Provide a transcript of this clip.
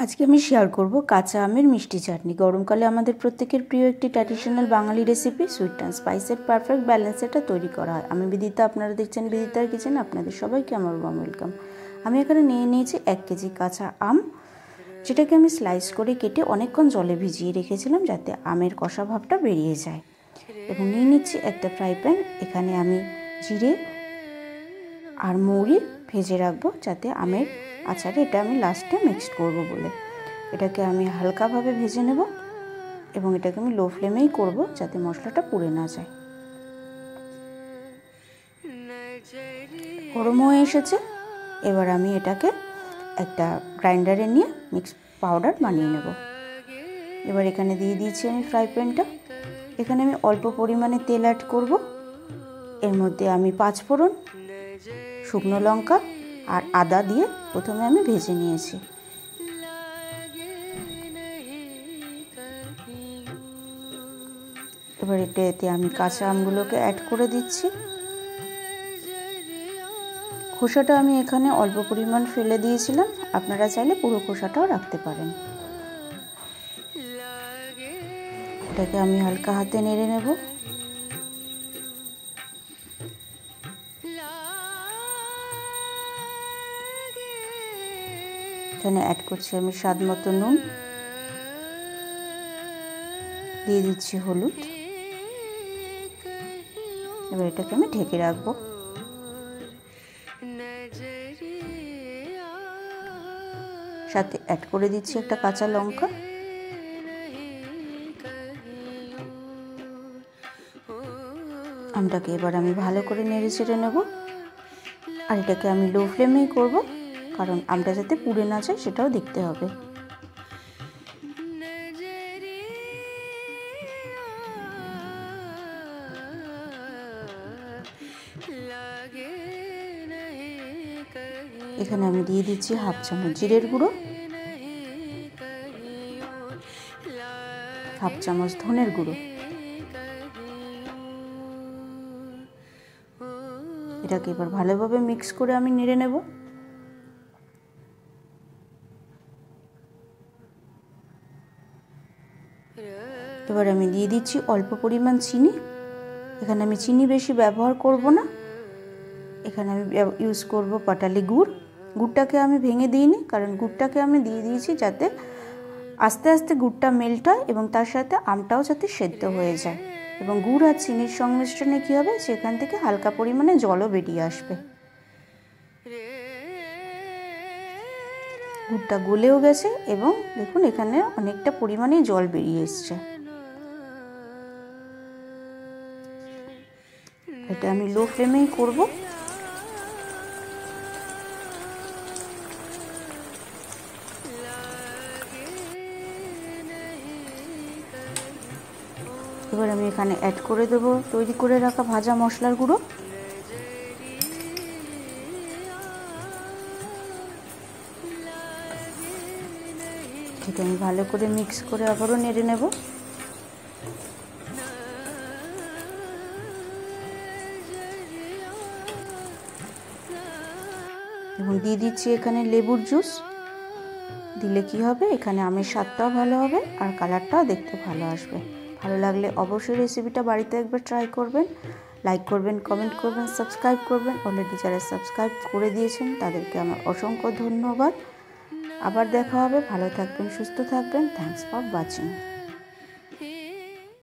আজকে আমি শেয়ার করব কাঁচা আমের মিষ্টি চাটনি। গরমকালে আমাদের প্রত্যেকের প্রিয় একটি ট্র্যাডিশনাল বাঙালি রেসিপি। সুইট অ্যান্ড স্পাইসের পারফেক্ট ব্যালেন্স এটা তৈরি করা হয়। আমি বিদিতা, আপনারা দেখছেন বিদিতার কিচেন। আপনাদের সবাইকে আমার ওয়ার্ম ওয়েলকাম। আমি এখানে নিয়ে নিয়েছি 1 কেজি কাঁচা আম, যেটাকে আমি স্লাইস করে কেটে অনেকক্ষণ জলে ভিজিয়ে রেখেছিলাম যাতে আমের কষা ভাবটা বেরিয়ে যায়। এবং নিয়ে নিচ্ছি একটা ফ্রাই প্যান। এখানে আমি জিরে আর মৌরি ভেজে রাখবো যাতে আমের আচারে এটা আমি লাস্টে মিক্সড করব বলে। এটাকে আমি হালকাভাবে ভেজে নেব এবং এটাকে আমি লো ফ্লেমেই করব যাতে মশলাটা পুড়ে না যায়। গরম হয়ে এসেছে, এবার আমি এটাকে একটা গ্রাইন্ডারে নিয়ে মিক্স পাউডার বানিয়ে নেব। এবার এখানে দিয়ে দিয়েছি আমি ফ্রাই প্যানটা। এখানে আমি অল্প পরিমাণে তেল অ্যাড করব। এর মধ্যে আমি 5 ফোড়ন, শুকনো লঙ্কা আর আদা দিয়ে প্রথমে আমি ভেজে নিয়েছি। এবার এতে আমি কাঁচা আমগুলোকে অ্যাড করে দিচ্ছি। খোসাটা আমি এখানে অল্প পরিমাণ ফেলে দিয়েছিলাম, আপনারা চাইলে পুরো খোসাটাও রাখতে পারেন। এটাকে আমি হালকা হাতে নেড়ে নেব। এখানে অ্যাড করছি আমি স্বাদ মতো নুন, দিয়ে দিচ্ছি হলুদ। এবার এটাকে আমি ঢেকে রাখবো। সাথে অ্যাড করে দিচ্ছি একটা কাঁচা লঙ্কা। আমটাকে এবার আমি ভালো করে নেড়ে চেড়ে নেব। আর এটাকে আমি লো ফ্লেমেই করব, কারণ আমটা যাতে পুড়ে না যায় সেটাও দেখতে হবে। এখানে আমি দিয়ে দিচ্ছি 1/2 চামচ জিরের গুঁড়ো, 1/2 চামচ ধনের গুঁড়ো। এটাকে এবার ভালোভাবে মিক্স করে আমি নেড়ে নেব। এবার আমি দিয়ে দিচ্ছি অল্প পরিমাণ চিনি। এখানে আমি চিনি বেশি ব্যবহার করব না। এখানে আমি ইউজ করব পাটালি গুড়। গুড়টাকে আমি ভেঙে দিইনি, কারণ গুড়টাকে আমি দিয়ে দিয়েছি যাতে আস্তে আস্তে গুড়টা মেল্ট হয় এবং তার সাথে আমটাও যাতে সেদ্ধ হয়ে যায়। এবং গুড় আর চিনির সংমিশ্রণে কী হবে, সেখান থেকে হালকা পরিমাণে জলও বেরিয়ে আসবে। গুড়টা গলেও গেছে এবং দেখুন এখানে অনেকটা পরিমাণে জল বেরিয়ে এসছে। এটা আমি লো ফ্লেমেই করব। এবার আমি এখানে অ্যাড করে দেব তৈরি করে রাখা ভাজা মশলার গুঁড়ো। ঠিক আমি ভালো করে মিক্স করে আবারও নেড়ে নেব। এবং দিয়ে দিচ্ছি এখানে লেবুর জুস। দিলে কি হবে, এখানে আমের স্বাদটাও ভালো হবে আর কালারটাও দেখতে ভালো আসবে। ভালো লাগলে অবশ্যই রেসিপিটা বাড়িতে একবার ট্রাই করবেন। লাইক করবেন, কমেন্ট করবেন, সাবস্ক্রাইব করবেন। অলরেডি যারা সাবস্ক্রাইব করে দিয়েছেন তাদেরকে আমার অসংখ্য ধন্যবাদ। আবার দেখা হবে। ভালো থাকবেন, সুস্থ থাকবেন। Thanks for watching.